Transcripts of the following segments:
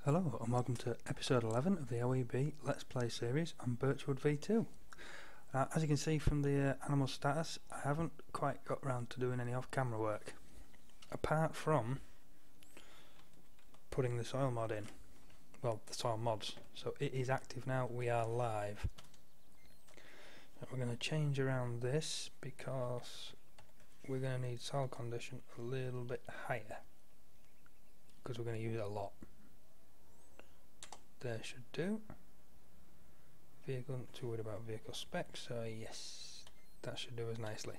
Hello and welcome to episode 11 of the OEB Let's Play series on Birchwood V2. As you can see from the animal status, I haven't quite got round to doing any off-camera work, apart from putting the soil mod in. Well, the soil mods. So it is active now, we are live. Now we're going to change around this because we're going to need soil condition a little bit higher, because we're going to use it a lot. There should do. Vehicle, not too worried about vehicle specs, so yes, that should do us nicely.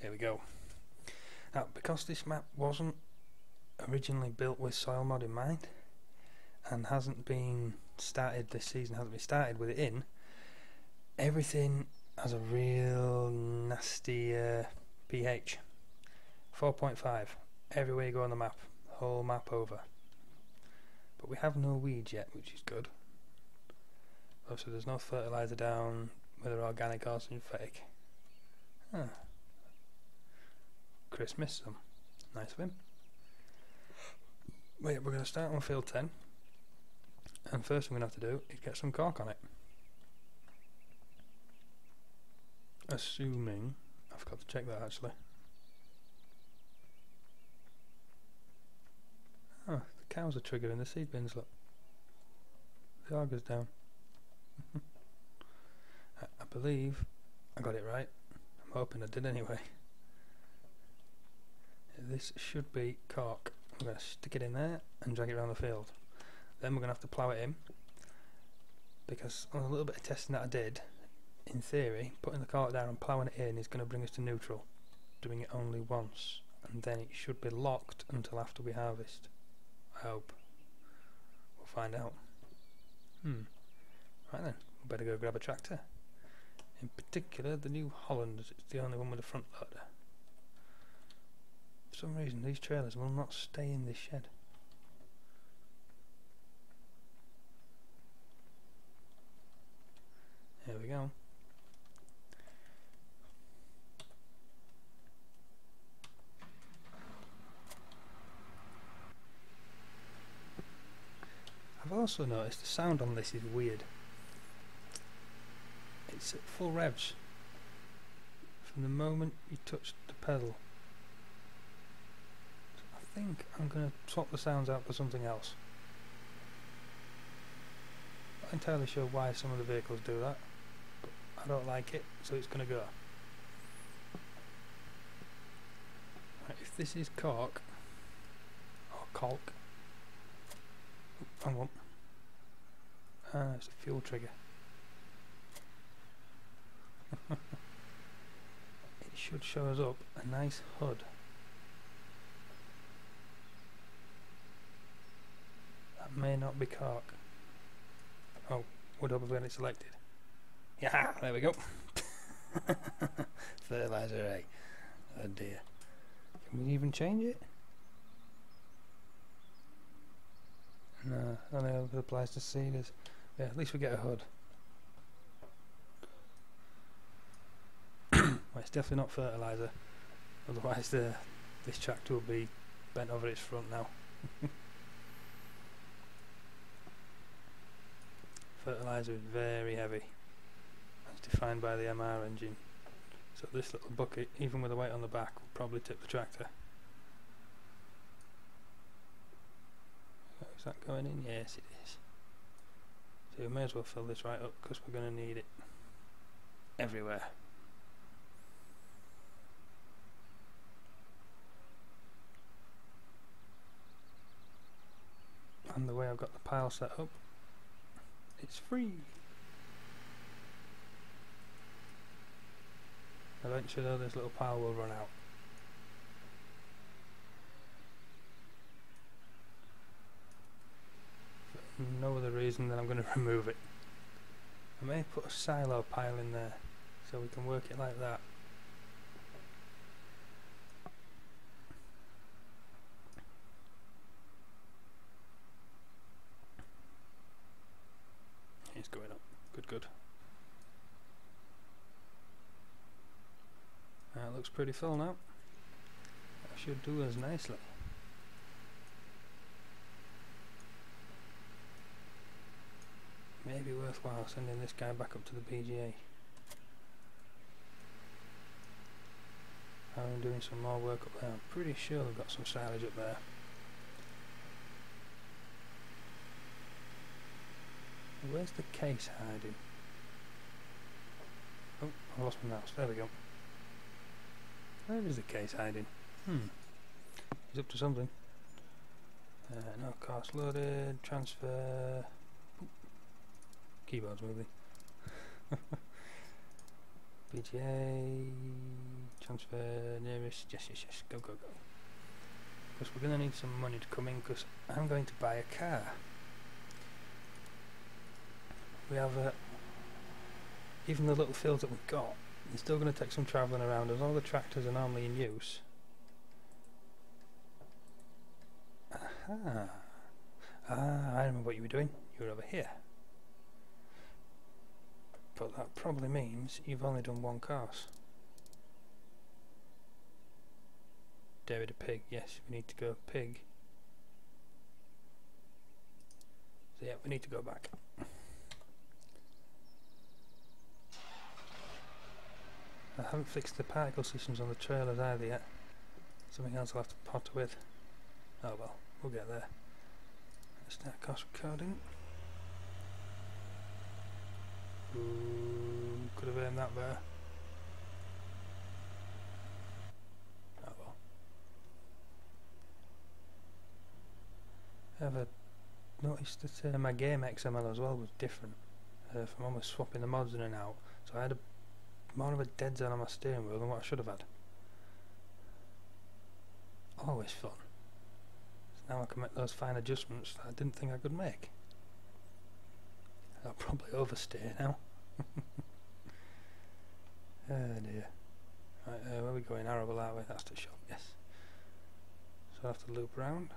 Here we go. Now, because this map wasn't originally built with soil mod in mind, and hasn't been started this season, hasn't been started with it in, everything has a real nasty pH. 4.5 everywhere you go on the map, whole map over. But we have no weeds yet, which is good. So there's no fertiliser down, whether organic or synthetic. Chris missed some. Nice of him. Wait, we're going to start on field 10. And first thing we're going to have to do is get some cork on it. Assuming, I forgot to check that actually. Oh, the cows are triggering the seed bins, look. The auger's down. I believe I got it right. I'm hoping I did anyway. This should be cork. I'm going to stick it in there and drag it around the field. Then we're going to have to plough it in, because on a little bit of testing that I did, in theory, putting the cork down and ploughing it in is going to bring us to neutral. Doing it only once, and then it should be locked until after we harvest. I hope. We'll find out. Right then, we better go grab a tractor. In particular, the New Holland, as it's the only one with a front loader. For some reason, these trailers will not stay in this shed. Here we go. I've also noticed the sound on this is weird. It's at full revs from the moment you touch the pedal. So I think I'm going to swap the sounds out for something else. Not entirely sure why some of the vehicles do that, but I don't like it, so it's going to go. Right, if this is cork or caulk, hang on. It's a fuel trigger. It should show us up a nice hood. That may not be cork. Oh, would hope I've got it selected. Yeah, there we go. Fertiliser A. Oh dear. Can we even change it? No, only ever applies to seeders. Yeah, at least we get a hood. Well, it's definitely not fertiliser, otherwise this tractor will be bent over its front now. Fertiliser is very heavy, as defined by the MR engine. So this little bucket, even with the weight on the back, will probably tip the tractor. Is that going in? Yes, it is. So we may as well fill this right up, because we're going to need it everywhere. And the way I've got the pile set up, it's free. Eventually though, this little pile will run out. For no other reason than I'm going to remove it. I may put a silo pile in there, so we can work it like that. It's going up. Good, good. That looks pretty full now. That should do us nicely. maybe worthwhile sending this guy back up to the PGA. I'm doing some more work up there. I'm pretty sure they've got some silage up there. Where's the case hiding? Oh, I lost my mouse. There we go. Where is the case hiding? He's up to something. No cost loaded. Transfer. Oop. Keyboard's moving. PGA. Transfer nearest. Yes. Go. Because we're going to need some money to come in because I'm going to buy a car. We have even the little fields that we've got, it's still going to take some travelling around as all the tractors are normally in use. Aha! I remember what you were doing. You were over here. But that probably means you've only done one course. David a pig. Yes, we need to go pig. So yeah, we need to go back. I haven't fixed the particle systems on the trailers either yet. Something else I'll have to potter with. Oh well, we'll get there. Let's start cost recording. Ooh, could have aimed that there. Oh well. Ever noticed that my game XML as well was different from almost swapping the mods in and out, so I had more of a dead zone on my steering wheel than what I should have had. Always fun. So now I can make those fine adjustments that I didn't think I could make. I'll probably overstay now. Oh dear. Right, where are we going? Arable that way, that's the shop, yes. So I have to loop round.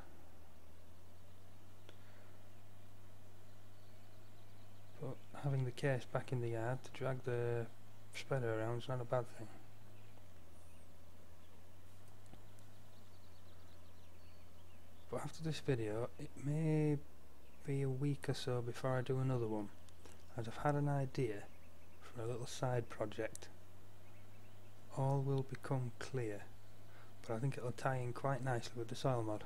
But having the case back in the yard to drag the spreader around is not a bad thing. But after this video, it may be a week or so before I do another one, as I've had an idea for a little side project. All will become clear, but I think it'll tie in quite nicely with the soil mod.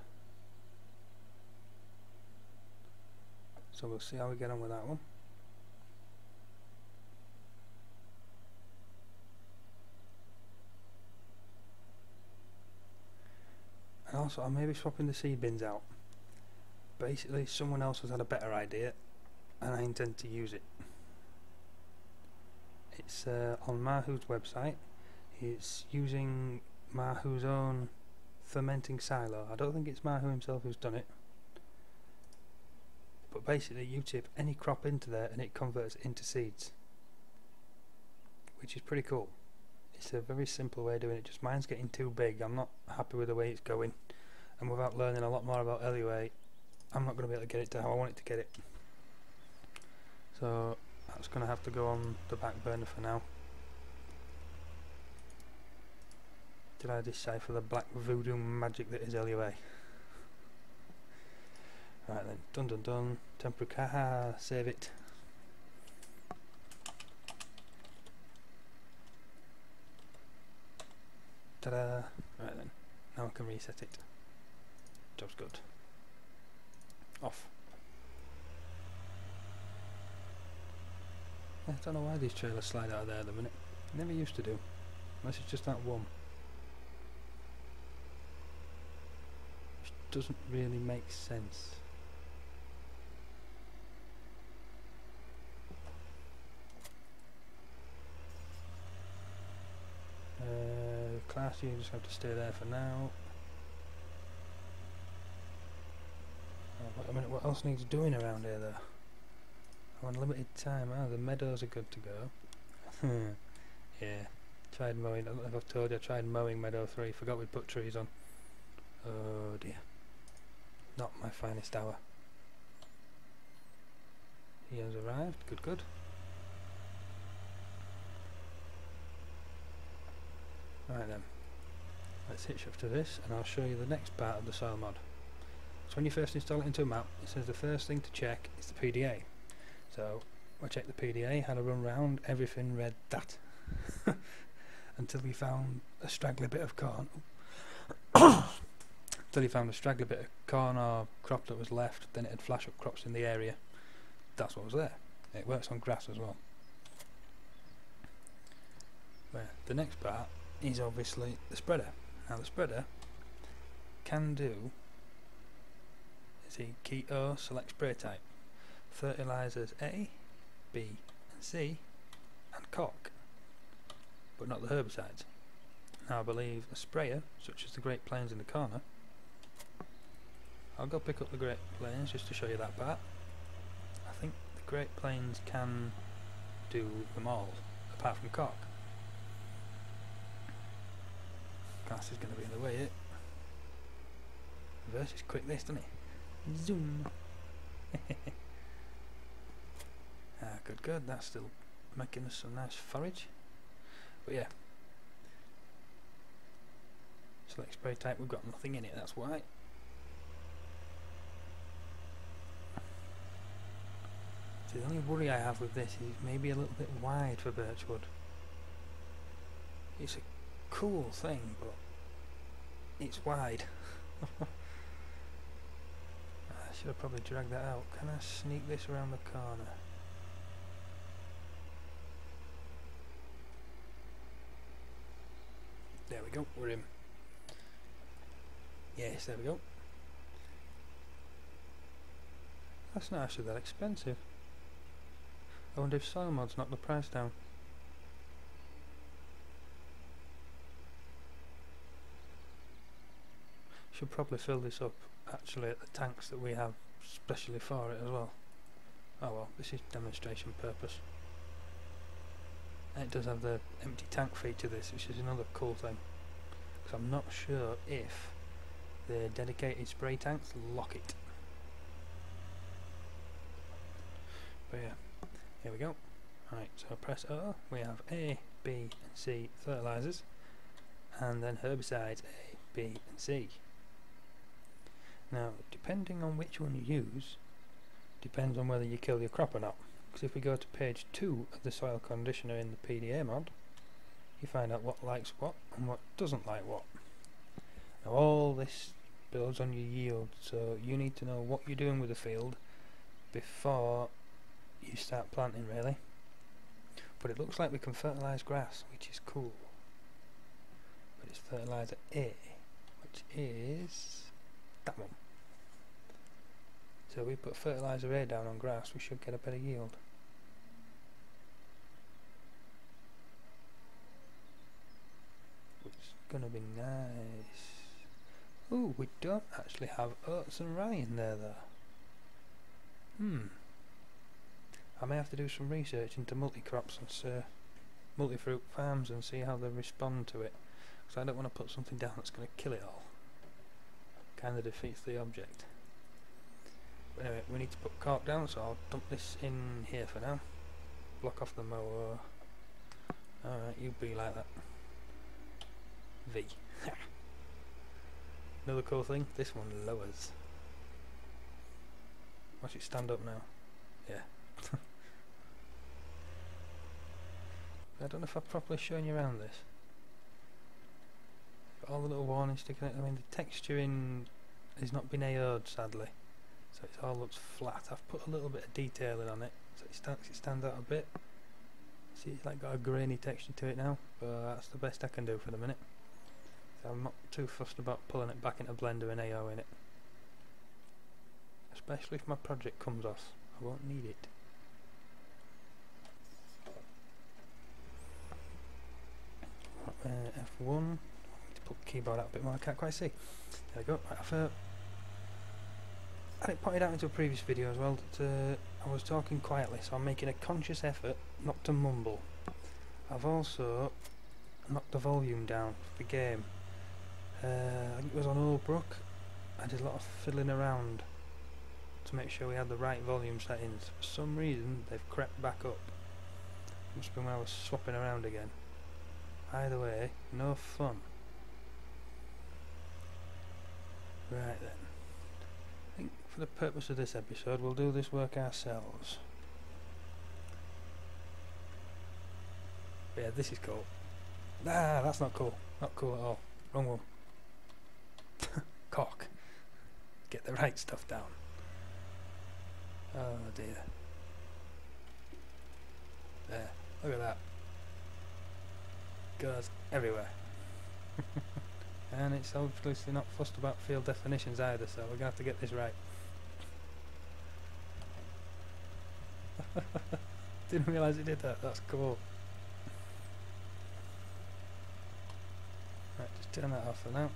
So we'll see how we get on with that one. And also I may be swapping the seed bins out. Basically someone else has had a better idea and I intend to use it. It's on Mahu's website. It's using Mahu's own fermenting silo. I don't think it's Mahu himself who's done it, but basically you tip any crop into there and it converts into seeds, which is pretty cool. It's a very simple way of doing it, just mine's getting too big. I'm not happy with the way it's going, and without learning a lot more about LUA, I'm not going to be able to get it to how I want it to get it. So that's going to have to go on the back burner for now. Did I decipher the black voodoo magic that is LUA? Right then, done. Temporary car, save it. Ta-da! Right then, now I can reset it. Job's good. Off. I don't know why these trailers slide out of there at the minute. Never used to do. Unless it's just that one. Which doesn't really make sense. Class, you just have to stay there for now. Oh, wait a minute, what else needs doing around here though? I'm on limited time. Oh, the meadows are good to go. Yeah, tried mowing. I don't know if I've told you, I tried mowing meadow 3, forgot we'd put trees on. Oh dear. Not my finest hour. He has arrived, good. Right then, let's hitch up to this and I'll show you the next part of the soil mod. So when you first install it into a map, it says the first thing to check is the PDA. So I checked the PDA, had a run round, everything read that. Until we found a straggly bit of corn. Until you found a straggly bit of corn or crop that was left, then it had flash up crops in the area. That's what was there. It works on grass as well. Well, the next part is obviously the spreader. Now the spreader can do, see, key O, select spray type, fertilizers A, B and C and cork, but not the herbicides. Now I believe a sprayer, such as the Great Plains in the corner, I'll go pick up the Great Plains just to show you that part. I think the Great Plains can do them all, apart from cork. Glass is going to be in the way, it. Reverse is quick this, doesn't it? Zoom! Good, that's still making us some nice forage. But yeah. Select spray type, we've got nothing in it, that's why. So the only worry I have with this is maybe a little bit wide for Birchwood. It's a cool thing, but it's wide. I should have probably dragged that out. Can I sneak this around the corner? There we go, we're in. Yes, there we go. That's not actually that expensive. I wonder if Soil Mod's knocked the price down. Should probably fill this up actually at the tanks that we have specially for it as well. Oh well, this is demonstration purpose. And it does have the empty tank feature this, which is another cool thing. Because I'm not sure if the dedicated spray tanks lock it. But yeah, here we go. Right, so press O, we have A, B and C fertilizers, and then herbicides A, B and C. Now, depending on which one you use, depends on whether you kill your crop or not. Because if we go to page 2 of the soil conditioner in the PDA mod, you find out what likes what and what doesn't like what. Now all this builds on your yield, so you need to know what you're doing with the field before you start planting, really. But it looks like we can fertilise grass, which is cool. But it's fertiliser A, which is that one. So we put fertiliser A down on grass, we should get a better yield. Which is gonna be nice. Ooh, we don't actually have oats and rye in there though. I may have to do some research into multi-crops and multi-fruit farms and see how they respond to it. Because I don't want to put something down that's going to kill it all. Kind of defeats the object. But anyway, we need to put cork down, so I'll dump this in here for now. Block off the mower. Alright, you be like that. V. Another cool thing, this one lowers. Watch it stand up now. Yeah. I don't know if I've properly shown you around this. Got all the little warnings sticking out. I mean, the texturing has not been AO'd sadly, so it all looks flat. I've put a little bit of detailing on it, so it stands out a bit. See, it's like got a grainy texture to it now, but that's the best I can do for the minute. So I'm not too fussed about pulling it back into Blender and AO in it. Especially if my project comes off, I won't need it. F1. I need to put the keyboard out a bit more, I can't quite see. There we go. Right, I've had it pointed out into a previous video as well that I was talking quietly, so I'm making a conscious effort not to mumble. I've also knocked the volume down for the game. I think it was on Old Brook. I did a lot of fiddling around to make sure we had the right volume settings. For some reason they've crept back up. Must be when I was swapping around again. Either way, no fun. Right then. I think for the purpose of this episode we'll do this work ourselves. But yeah, this is cool. Nah, that's not cool. Not cool at all. Wrong one. Cock. Get the right stuff down. Oh dear. There. Look at that. Goes everywhere. And it's obviously not fussed about field definitions either, so we're going to have to get this right. Didn't realise it did that. That's cool. Right, just turn that off for now.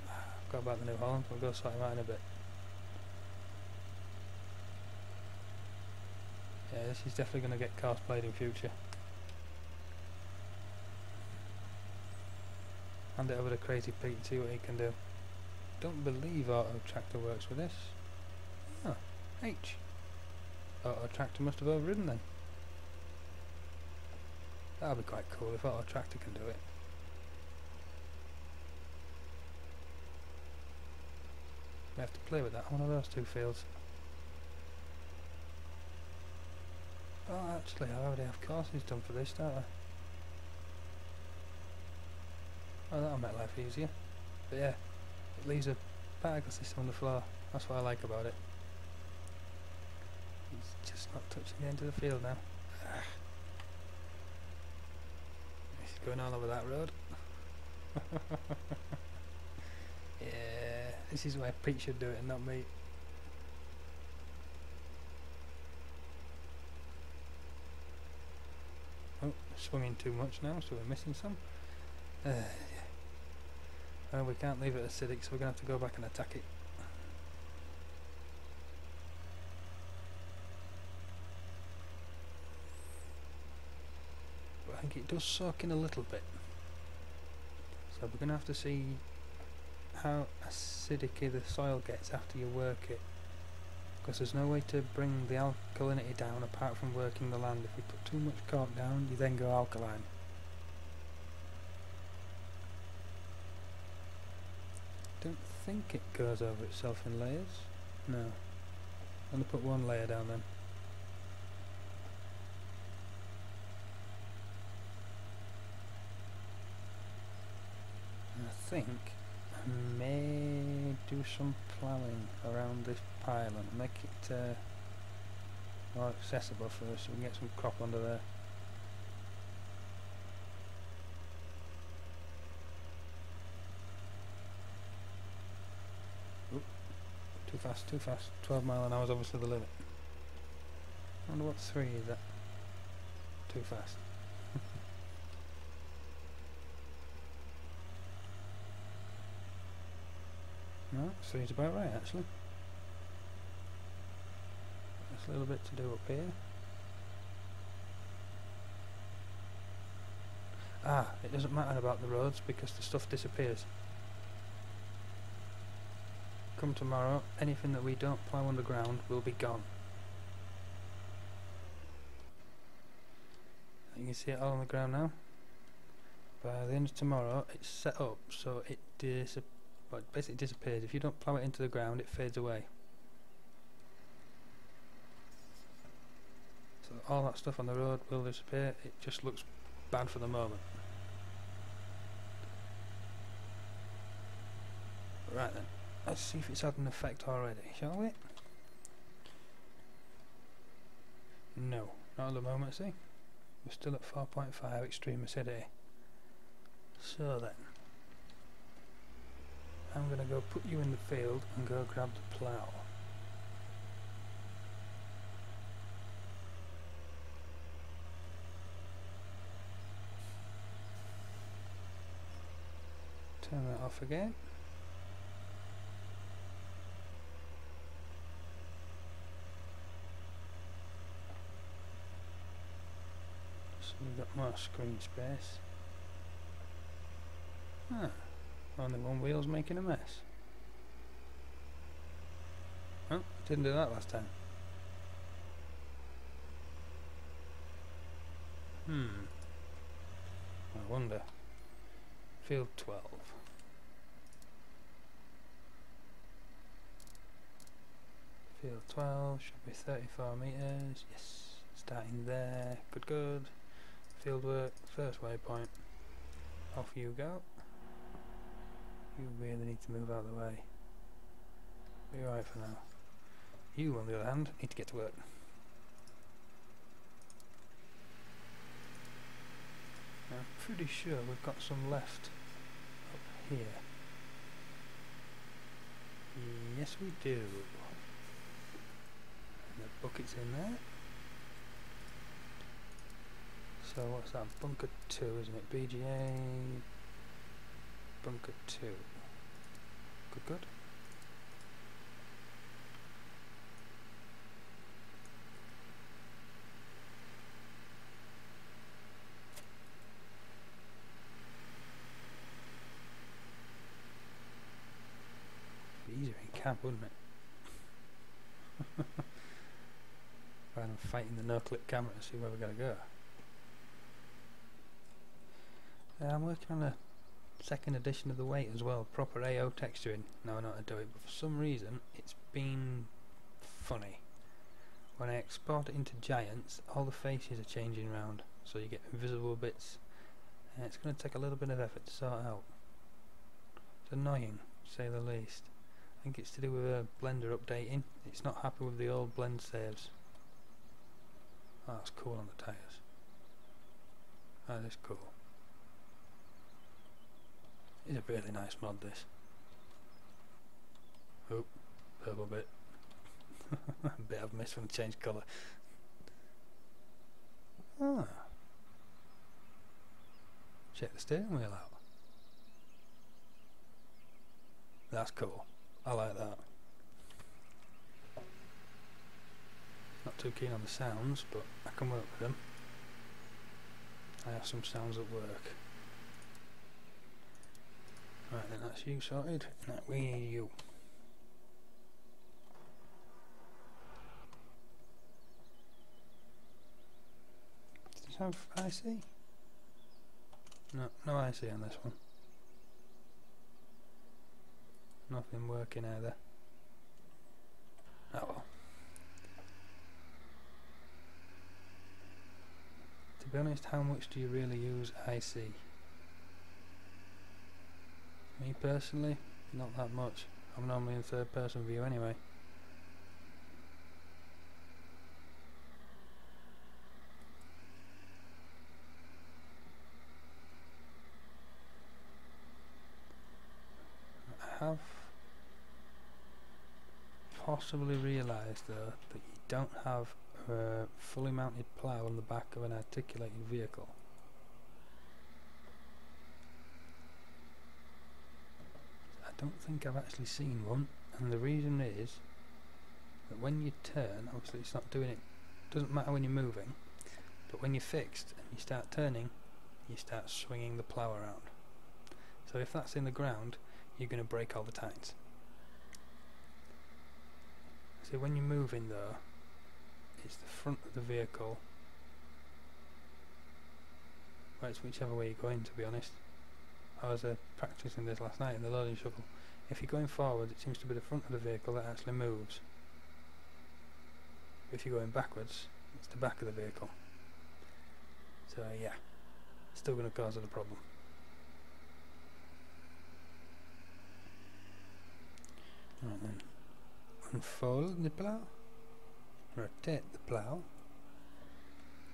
Got about the New Holland. We'll go sort him out in a bit. Yeah, this is definitely going to get cosplayed in future. Hand it over to Crazy Pete and see what he can do. Don't believe Auto Tractor works with this. Oh, H. Auto Tractor must have overridden then. That'll be quite cool if Auto Tractor can do it. We have to play with that on one of those two fields. Oh, actually, I already have courses done for this, don't I? Oh, that'll make life easier. But yeah, it leaves a particle system on the floor. That's what I like about it. It's just not touching the end of the field now. It's going all over that road. Yeah, this is why Pete should do it and not me. Oh, swinging too much now, so we're missing some. Yeah. Well, we can't leave it acidic, so we're going to have to go back and attack it. But I think it does soak in a little bit. So we're going to have to see how acidic the soil gets after you work it. Because there's no way to bring the alkalinity down apart from working the land. If you put too much cork down, you then go alkaline. Don't think it goes over itself in layers. No. I'm going to put one layer down then. I think I may do some ploughing around this pile and make it more accessible for us so we can get some crop under there. Too fast, too fast. 12 mile an hour is obviously the limit. I wonder what 3 is that. Too fast. No, 3 is about right actually. There's a little bit to do up here. Ah, it doesn't matter about the roads because the stuff disappears. Come tomorrow, anything that we don't plough underground will be gone. You can see it all on the ground now. By the end of tomorrow, it's set up so it basically disappears. If you don't plough it into the ground, it fades away. So all that stuff on the road will disappear. It just looks bad for the moment. Right then. Let's see if it's had an effect already, shall we? No, not at the moment, see? We're still at 4.5 extreme acidity. So then, I'm going to go put you in the field and go grab the plough. Turn that off again. We've got more screen space. Ah, only one wheel's making a mess. Oh, didn't do that last time. I wonder. Field 12. Field 12 should be 34 metres. Yes, starting there. Good, good. Fieldwork, first waypoint. Off you go. You really need to move out of the way. Be alright for now. You, on the other hand, need to get to work. Now, I'm pretty sure we've got some left up here. Yes, we do. And the bucket's in there. So what's that? Bunker 2, isn't it? BGA Bunker 2. Good, good. Be easier in camp, wouldn't it? Rather than fighting the no-clip camera to see where we're going to go. I'm working on a second edition of the weight as well, proper AO texturing. Now I know how to do it, but for some reason it's been funny. When I export it into Giants, all the faces are changing around, so you get invisible bits, and it's going to take a little bit of effort to sort out. It's annoying, to say the least. I think it's to do with a blender updating. It's not happy with the old blend saves. Oh, that's cool on the tyres. That is cool. It's a really nice mod, this. Oh, purple bit. A bit I've missed from the change colour. Ah. Check the steering wheel out. That's cool. I like that. Not too keen on the sounds, but I can work with them. I have some sounds at work. Right then, that's you sorted. Now we need you. Does this have IC? No, no IC on this one. Nothing working either. Oh well. To be honest, how much do you really use IC? Me personally, not that much. I'm normally in third person view anyway. I have possibly realised though that you don't have a fully mounted plough on the back of an articulated vehicle. I don't think I've actually seen one, and the reason is that when you turn, obviously it's not doing it, doesn't matter when you're moving, but when you're fixed and you start turning, you start swinging the plough around. So if that's in the ground, you're going to break all the tines. So when you're moving though, it's the front of the vehicle, well, it's whichever way you're going, to be honest. I was practicing this last night in the loading shovel. If you're going forward, it seems to be the front of the vehicle that actually moves. If you're going backwards, it's the back of the vehicle. So yeah, still going to cause it a problem. Right then, unfold the plough, rotate the plough,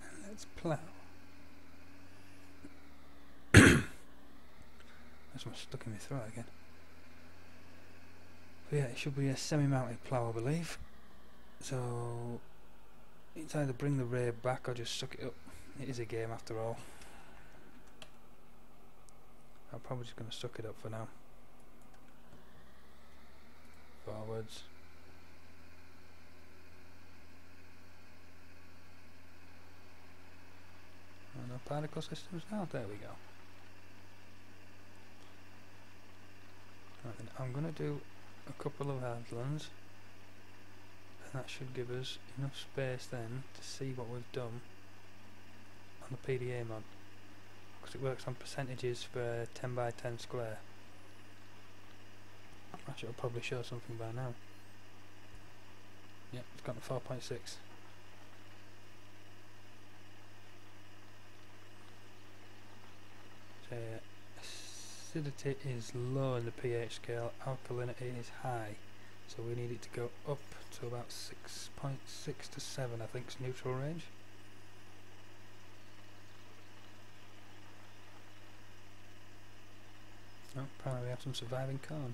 and let's plough. That's what's stuck in my throat again. But yeah, it should be a semi-mounted plough, I believe. So it's either bring the rear back or just suck it up. It is a game after all. I'm probably just going to suck it up for now. Forwards. Oh, no particle systems now. There we go. Right, then I'm going to do a couple of headlands, and that should give us enough space then to see what we've done on the PDA mod, because it works on percentages for 10 by 10 square. Actually, it'll probably show something by now. Yep, it's got the 4.6. acidity is low in the pH scale, alkalinity is high, so we need it to go up to about 6.6 to 7, I think is neutral range. Oh, apparently we have some surviving corn.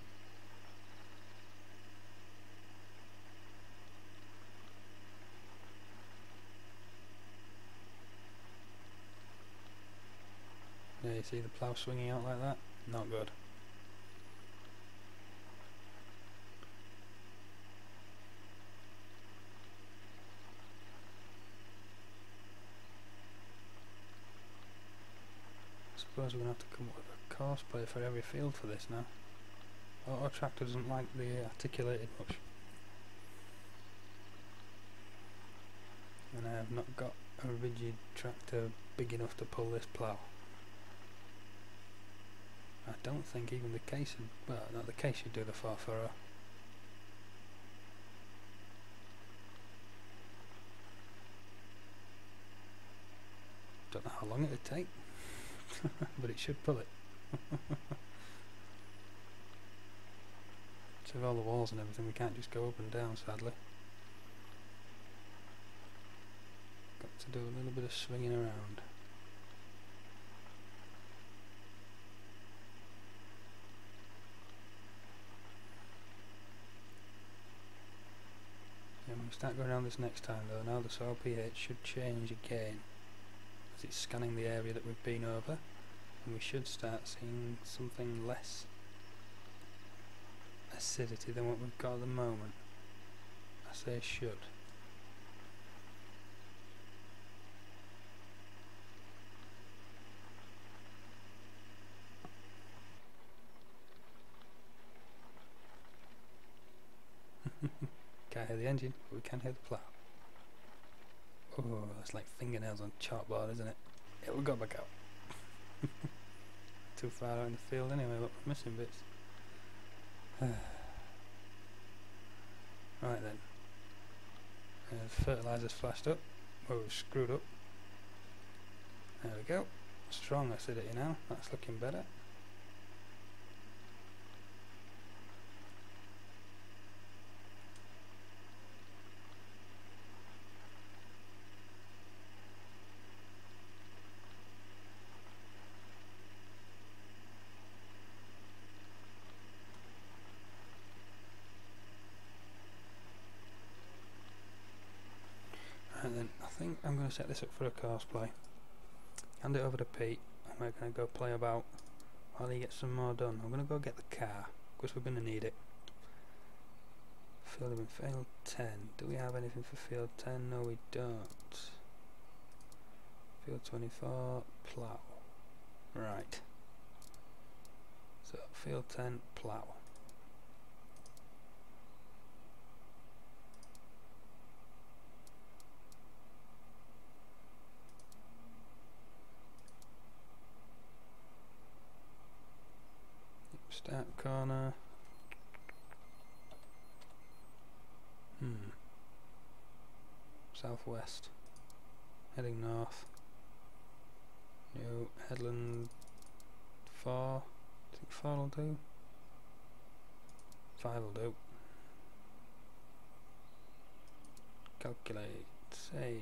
There you see the plough swinging out like that? Not good. I suppose we're going to have to come up with a course play for every field for this now. Our tractor doesn't like the articulated much. And I have not got a rigid tractor big enough to pull this plough. I don't think even the case would, well, not the case should do the 4 furrow. Don't know how long it would take, but it should pull it. So with all the walls and everything, we can't just go up and down, sadly. Got to do a little bit of swinging around. When we start going around this next time though, now the soil pH should change again as it's scanning the area that we've been over, and we should start seeing something less acidity than what we've got at the moment. I say should. Can't hear the engine, but we can hear the plough. Oh, that's like fingernails on chalkboard, isn't it? Yeah, we'll go back out. Too far out in the field anyway, but we're missing bits. Right then. Fertiliser's flashed up. Oh, we've screwed up. There we go. Strong acidity now, that's looking better. Right then, I think I'm going to set this up for a course play. Hand it over to Pete, and we're going to go play about while he gets some more done. I'm going to go get the car, because we're going to need it. Field in field 10. Do we have anything for field 10? No, we don't. Field 24, plough. Right. So, field 10, plough. Start corner. Southwest. Heading north. New headland 4. I think 4 will do. 5 will do. Calculate. Save.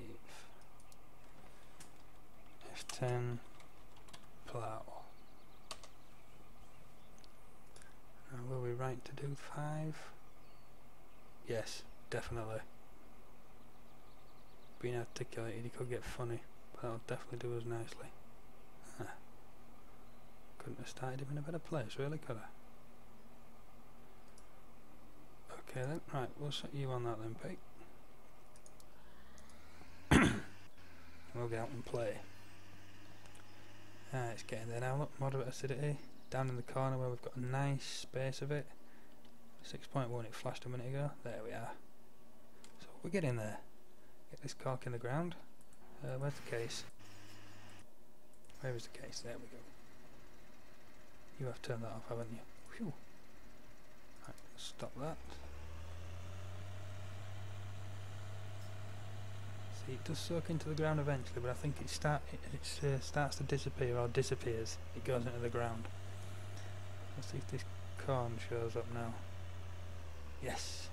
F10. Plough. Were we right to do 5? Yes, definitely. Being articulated, he could get funny, but that'll definitely do us nicely. Couldn't have started him in a better place, really, could I? Okay then, right, we'll set you on that then, Pete. We'll get out and play. It's getting there now, look, moderate acidity. Down in the corner where we've got a nice space of it. 6.1, it flashed a minute ago. There we are. So we're getting there. Get this cork in the ground. Where's the case? Where is the case? There we go. You have turned that off, haven't you? Phew. Right, stop that. See, it does soak into the ground eventually, but I think it starts to disappear or disappears. It goes into the ground. Let's see if this corn shows up now. Yes.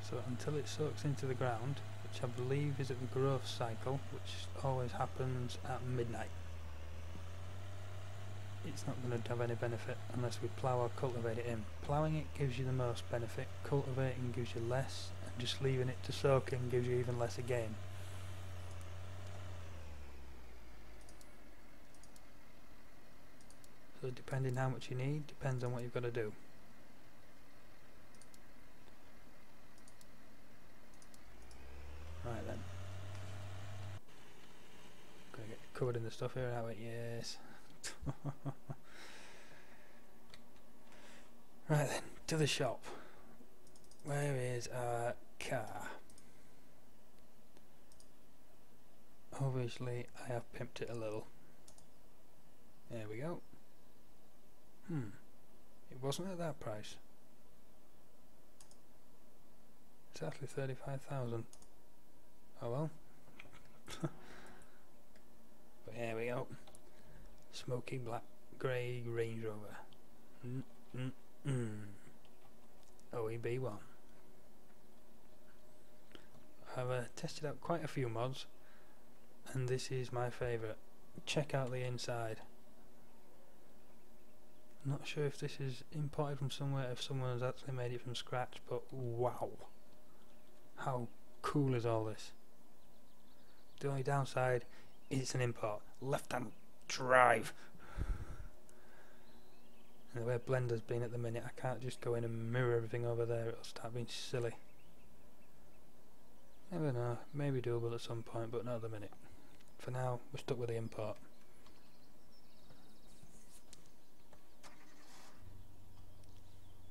So until it soaks into the ground, which I believe is at the growth cycle, which always happens at midnight, it's not going to have any benefit unless we plough or cultivate it in. Ploughing it gives you the most benefit, cultivating gives you less, and just leaving it to soak in gives you even less again. So depending how much you need, depends on what you've got to do. Right then. Gonna get covered in the stuff here, are we? Yes. Right then, to the shop. Where is our car? Obviously I have pimped it a little. There we go. It wasn't at that price. It's actually 35,000. Oh well. But here we go. Smoky black grey Range Rover. OEB 1. I've tested out quite a few mods, and this is my favourite. Check out the inside. Not sure if this is imported from somewhere, if someone has actually made it from scratch, but wow, how cool is all this? The only downside is it's an import. Left-hand drive. And the way Blender's been at the minute, I can't just go in and mirror everything over there, it'll start being silly. Never know, maybe doable at some point, but not at the minute. For now, we're stuck with the import.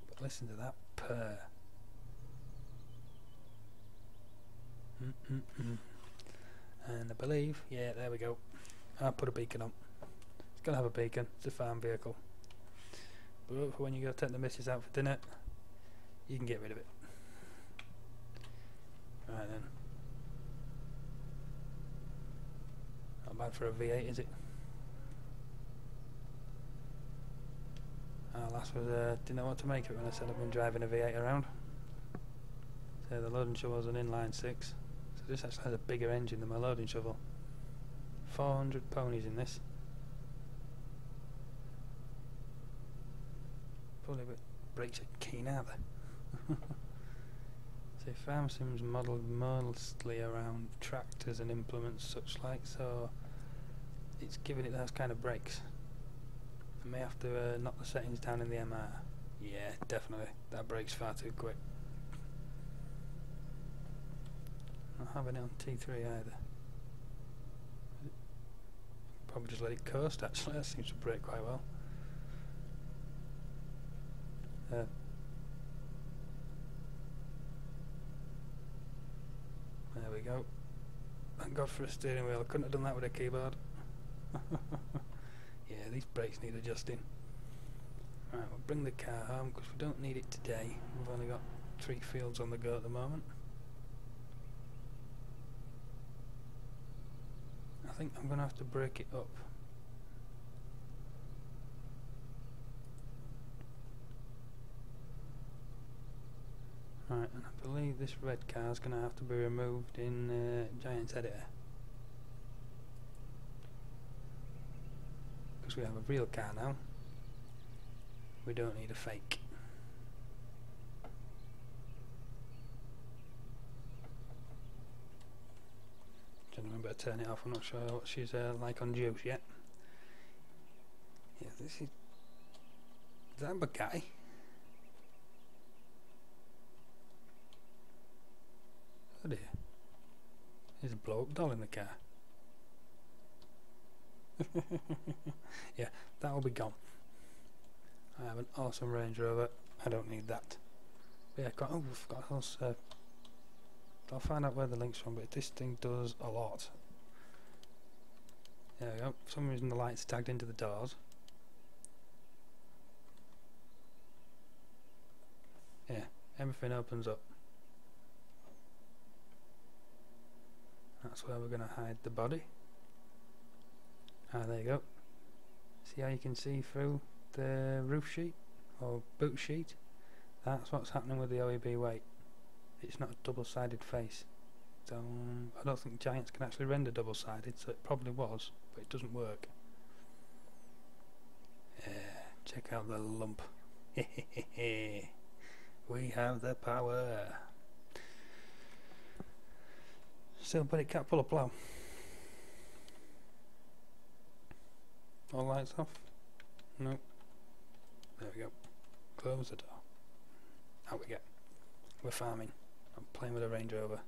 But listen to that purr. And I believe, yeah, there we go. I'll put a beacon on. It's got to have a beacon, it's a farm vehicle. But for when you go take the missus out for dinner, you can get rid of it. Right then. Not bad for a V8, is it? Our lass was, didn't know what to make of it when I said I've been driving a V8 around. So the loading shovel's an inline 6. So this actually has a bigger engine than my loading shovel. 400 ponies in this. Probably but brakes are keen, aren't they? So farm sims modelled mostly around tractors and implements such like, so it's giving it those kind of brakes. I may have to knock the settings down in the MR. Yeah, definitely. That brake's far too quick. Not having it on T3 either. Probably just let it coast actually, that seems to brake quite well. There we go. Thank God for a steering wheel. I couldn't have done that with a keyboard. Yeah, these brakes need adjusting. Right, we'll bring the car home because we don't need it today. We've only got 3 fields on the go at the moment. I think I'm going to have to break it up. Right, and I believe this red car is going to have to be removed in Giant's Editor. Because we have a real car now. We don't need a fake. Gentlemen, better turn it off. I'm not sure what she's like on juice yet. Yeah, this is that a guy? Oh dear. There's a blow-up doll in the car. Yeah, that will be gone. I have an awesome Range Rover. I don't need that. But yeah, oh, I've got else. I'll find out where the link's from, but this thing does a lot. There we go. For some reason the light's tagged into the doors. Yeah, everything opens up. That's where we're going to hide the body. Ah, there you go. See how you can see through the roof sheet or boot sheet? That's what's happening with the OEB weight. It's not a double-sided face. So I don't think Giants can actually render double-sided, so it probably was, but it doesn't work. Check out the lump. We have the power. So, but it can't pull a plough. All lights off? No. There we go. Close the door. Out we get. We're farming. I'm playing with a Range Rover.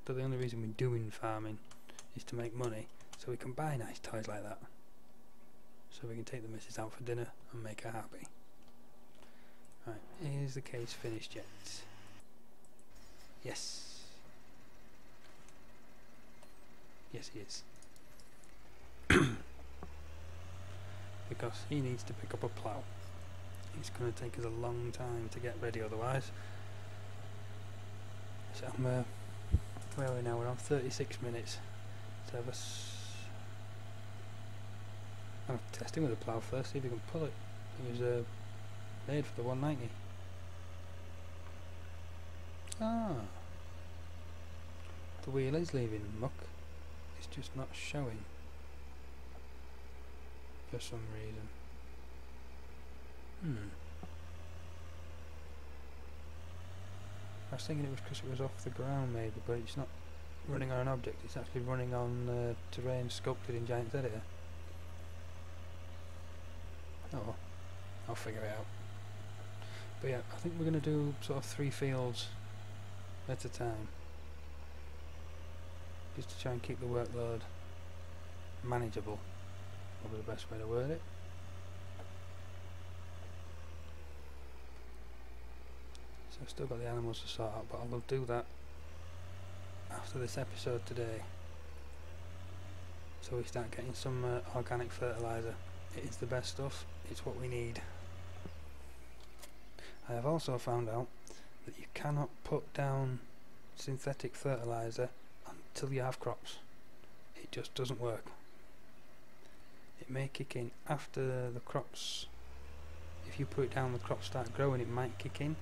But the only reason we're doing farming is to make money, so we can buy nice toys like that. So we can take the missus out for dinner and make her happy. Right, is the case finished yet? Yes. Yes, he is. Because he needs to pick up a plough. It's going to take us a long time to get ready otherwise. So I'm, where are we now? We're on 36 minutes. So I'm testing with the plough first, see if we can pull it. It was made for the 190. Ah, the wheel is leaving muck. It's just not showing for some reason. I was thinking it was because it was off the ground maybe, but it's not running on an object, it's actually running on terrain sculpted in Giants Editor. Oh well, I'll figure it out. But yeah, I think we're going to do sort of 3 fields at a time, just to try and keep the workload manageable, probably the best way to word it. So I've still got the animals to sort out, but I will do that after this episode today, so we start getting some organic fertiliser. It is the best stuff, it's what we need. I have also found out that you cannot put down synthetic fertiliser until you have crops. It just doesn't work. It may kick in after the crops. If you put it down, the crops start growing, it might kick in,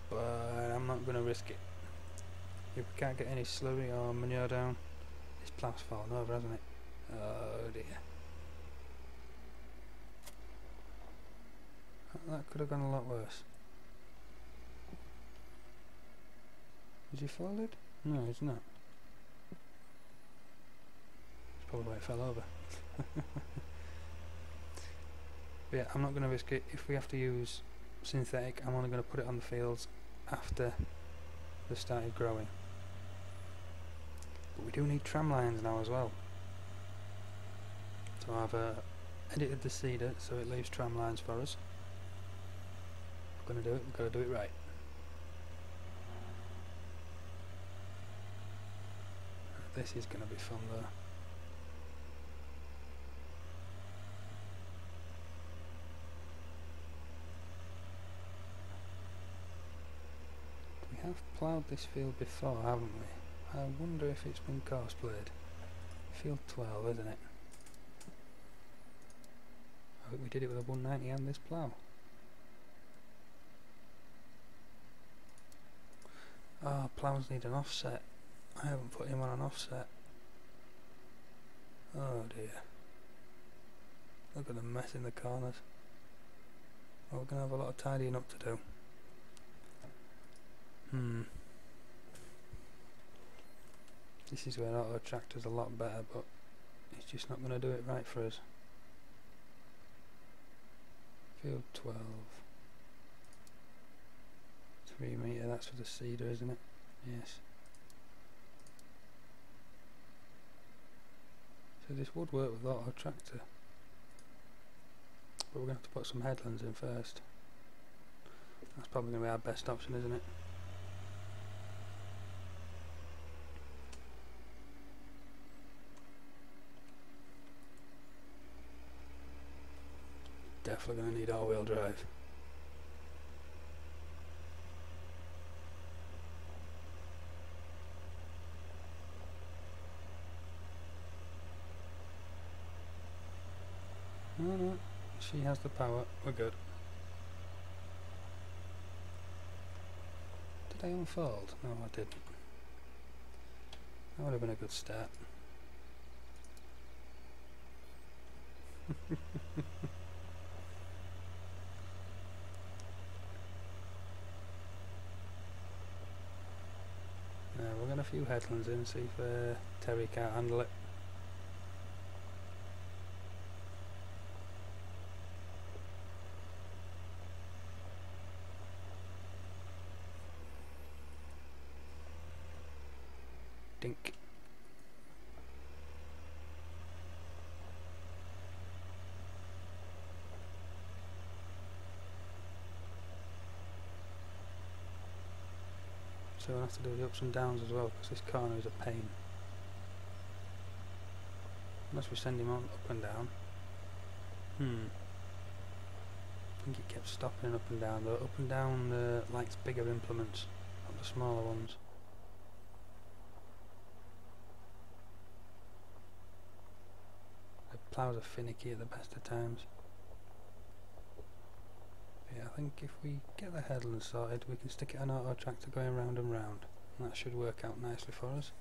but I'm not going to risk it. If we can't get any slurry or manure down, this plough's fallen over, hasn't it? Oh dear. That could have gone a lot worse. Is he folded? No, he's not. That's probably why it fell over. But yeah, I'm not going to risk it. If we have to use synthetic, I'm only going to put it on the fields after they started growing. But we do need tram lines now as well. So I've edited the seeder so it leaves tram lines for us. If we're going to do it, we've got to do it right. This is going to be fun though. We have ploughed this field before, haven't we? I wonder if it's been course-played. Field 12, isn't it? I think we did it with a 190 and this plough. Oh, ploughs need an offset. I haven't put him on an offset. Oh dear. Look at the mess in the corners. Well, we're going to have a lot of tidying up to do. This is where auto tractor's a lot better, but it's just not going to do it right for us. Field 12. 3 metre, that's for the seeder, isn't it? Yes. So this would work with auto tractor, but we're going to have to put some headlands in first. That's probably going to be our best option, isn't it? Definitely going to need all-wheel drive. No, she has the power, we're good. Did I unfold? No, I didn't. That would have been a good start. We'll get a few headlands in, see if Terry can't handle it. Dink. So we'll have to do the ups and downs as well, because this corner is a pain. Unless we send him on up and down. I think it kept stopping up and down though. Up and down likes bigger implements, not the smaller ones. The plows are finicky at the best of times. Yeah, I think if we get the headland sorted, we can stick it on auto tractor going round and round. And that should work out nicely for us.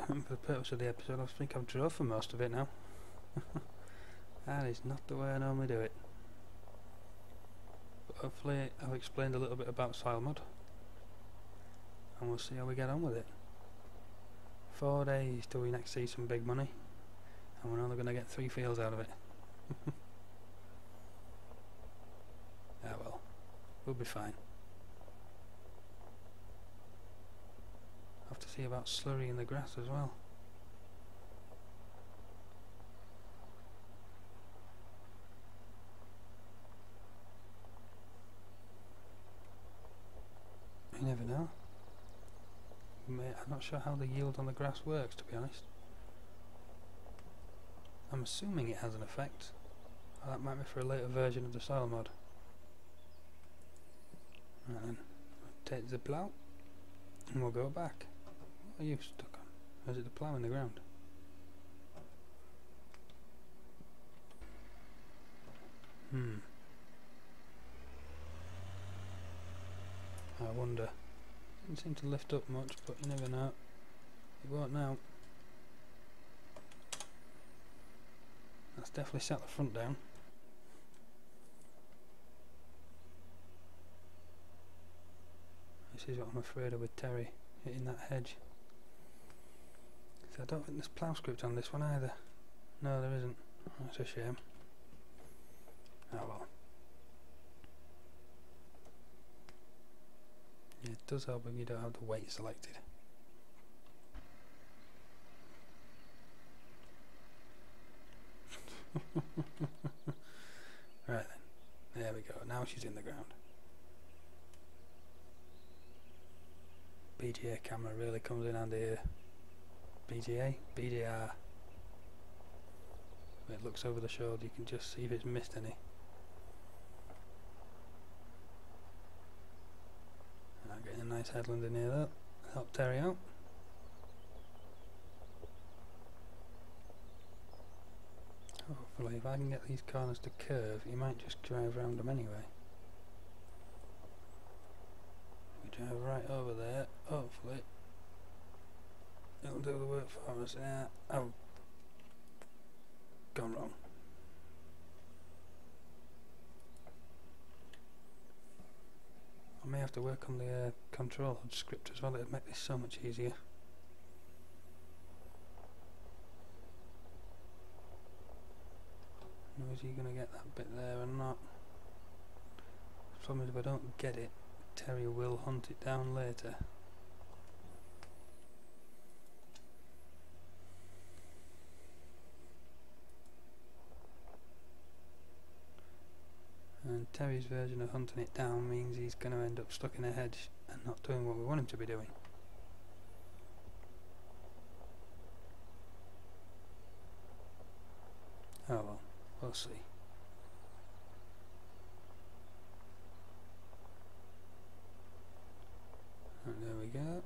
For the purpose of the episode, I think I've drove for most of it now. That is not the way I normally do it. But hopefully I've explained a little bit about Soil Mod. And we'll see how we get on with it. 4 days till we next see some big money. And we're only going to get 3 fields out of it. Ah well, we'll be fine. Have to see about slurry in the grass as well. You never know. I'm not sure how the yield on the grass works, to be honest. I'm assuming it has an effect. That might be for a later version of the soil mod. Right then, take the plough and we'll go back. What are you stuck on? Or is it the plough in the ground? I wonder. Didn't seem to lift up much, but you never know. It won't now. That's definitely sat the front down. This is what I'm afraid of with Terry hitting that hedge. So I don't think there's plough script on this one either. No, there isn't. That's a shame. Oh well. Yeah, it does help if you don't have the weight selected. Right then, there we go, now she's in the ground. BGA camera really comes in handy here. BGA? BDR. When it looks over the shoulder you can just see if it's missed any. Getting a nice headland in here though, help Terry out. Hopefully if I can get these corners to curve, you might just drive around them anyway. We drive right over there, hopefully it'll do the work for us. Yeah, I've gone wrong. I may have to work on the control script as well, it'll make this so much easier. Is he going to get that bit there or not? The problem is if I don't get it, Terry will hunt it down later. And Terry's version of hunting it down means he's going to end up stuck in a hedge and not doing what we want him to be doing. Oh well, we'll see. And there we go.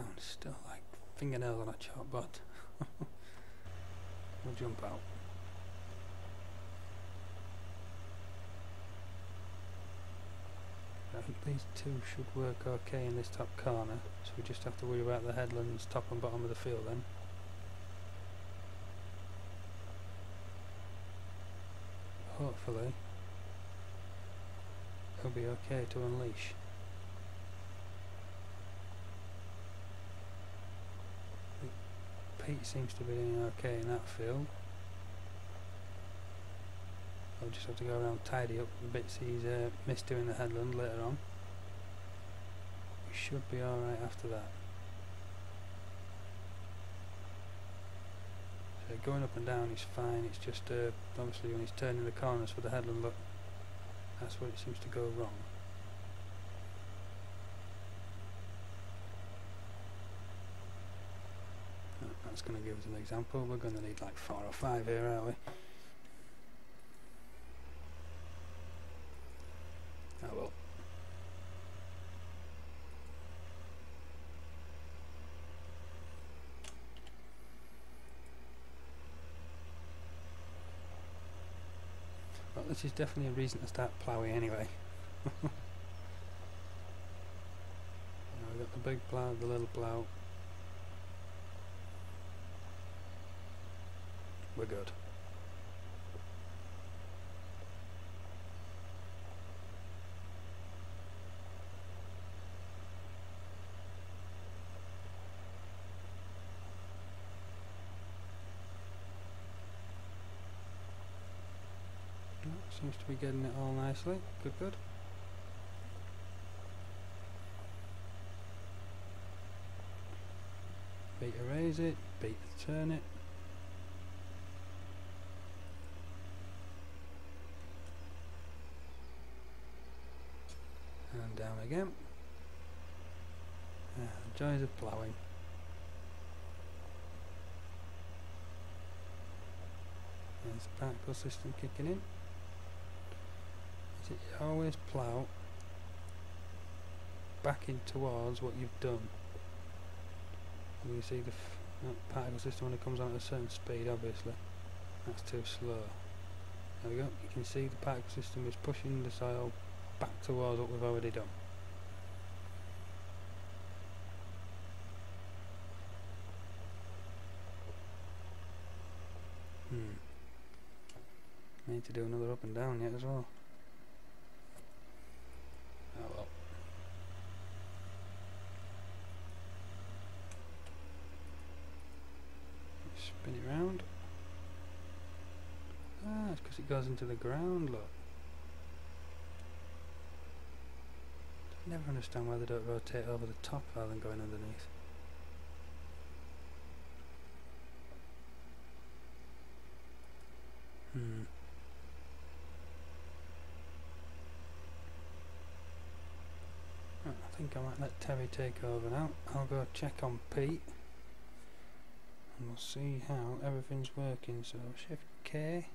down, it's still like fingernails on a chalkboard. We'll jump out. I think these two should work okay in this top corner, so we just have to worry about the headlands top and bottom of the field then. Hopefully it'll be okay to unleash. Pete seems to be doing okay in that field. I'll just have to go around tidy up the bits he's missed doing the headland later on. We should be alright after that. So going up and down is fine, it's just obviously when he's turning the corners for the headland look, that's where it seems to go wrong. That's going to give us an example. We're going to need like 4 or 5 here, aren't we? Oh well. Well, this is definitely a reason to start ploughing anyway. We've got the big plough, the little plough. We're good. Seems to be getting it all nicely. Good, good. Beat to raise it, beat to turn it. And down again. The joys of ploughing. There's the particle system kicking in. You always plough back in towards what you've done. And you see the particle system when it comes on at a certain speed, obviously. That's too slow. There we go. You can see the particle system is pushing the soil back towards what we've already done. Need to do another up and down yet as well. Oh well. Spin it round. Ah, it's because it goes into the ground, look. I never understand why they don't rotate over the top rather than going underneath. I think I might let Terry take over now. I'll go check on Pete and we'll see how everything's working. So Shift K.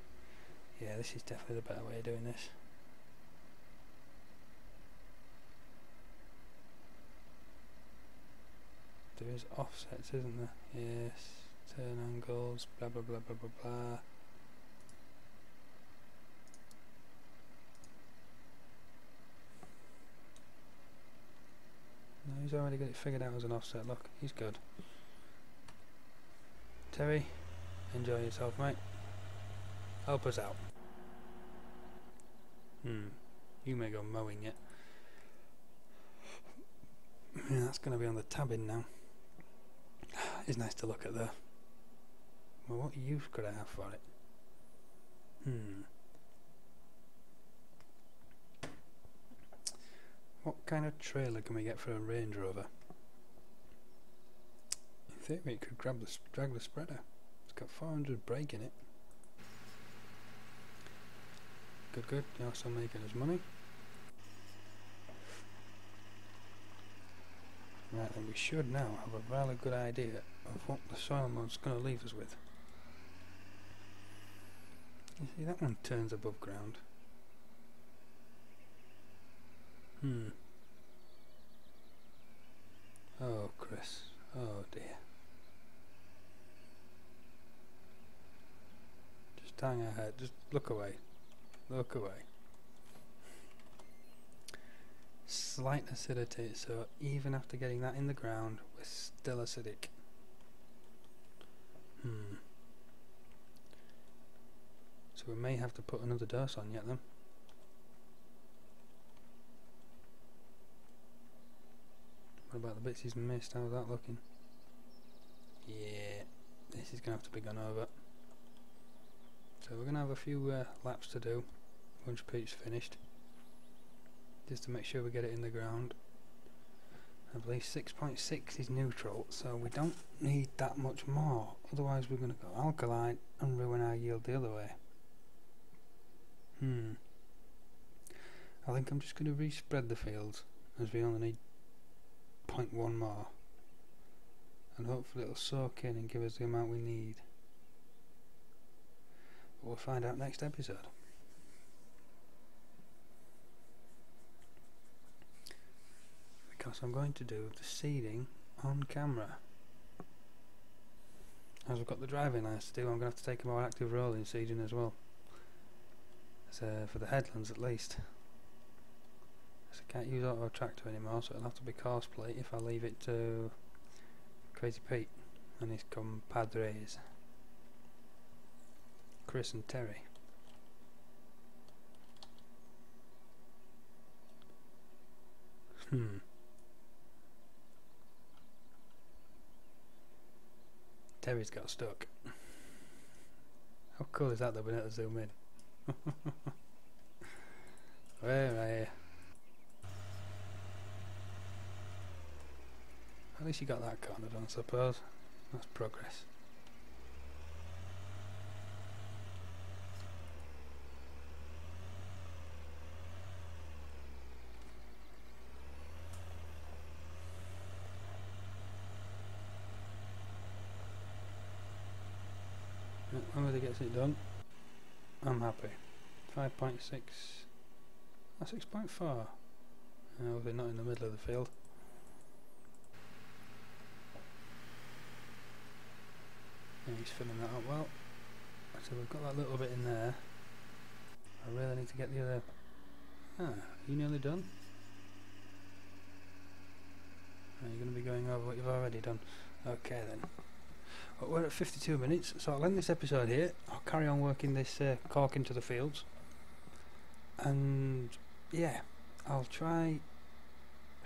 Yeah, this is definitely the better way of doing this. There is offsets, isn't there? Yes. Turn angles, blah blah blah blah blah blah. No, he's already got it figured out as an offset, look, he's good. Terry, enjoy yourself, mate. Help us out. You may go mowing yet. Yeah, that's going to be on the tab-in now. It's nice to look at though. Well, what use could I have for it? What kind of trailer can we get for a Range Rover? In theory it could drag the spreader. It's got 400 brake in it. Good, good. You're also making us money. Right, then we should now have a rather good idea of what the soil mod's going to leave us with. You see, that one turns above ground. Oh, Chris, Oh dear. Just hang our head, just look away. Look away. Slight acidity, so even after getting that in the ground, we're still acidic. So we may have to put another dose on yet then. What about the bits he's missed? How's that looking? Yeah, this is going to have to be gone over. So we're going to have a few laps to do once Pete's finished, just to make sure we get it in the ground. I believe 6.6 is neutral, so we don't need that much more, otherwise we're going to go alkaline and ruin our yield the other way. I think I'm just going to respread the fields, as we only need 0.1 more, and hopefully it'll soak in and give us the amount we need. But we'll find out next episode. Because I'm going to do the seeding on camera. As I've got the driving lines to do, I'm going to have to take a more active role in seeding as well. So for the headlands at least. So I can't use auto tractor anymore, so it'll have to be course plate if I leave it to Crazy Pete and his compadres, Chris and Terry. Terry's got stuck. How cool is that they've been able to zoom in? Where are you? At least you got that corner done, I suppose. That's progress. Whoever gets it done, I'm happy. 5.6, 6.4. No, they're not in the middle of the field. Yeah, he's filling that up well. So we've got that little bit in there. I really need to get the other. Are you nearly done? Are you going to be going over what you've already done? Okay then. Well, we're at 52 minutes, so I'll end this episode here. I'll carry on working this cork into the fields. And yeah, I'll try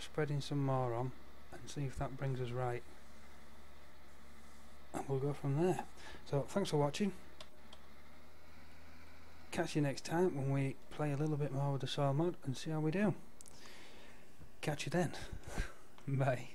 spreading some more on and see if that brings us right. And we'll go from there. So thanks for watching. Catch you next time when we play a little bit more with the soil mod and see how we do. Catch you then. Bye.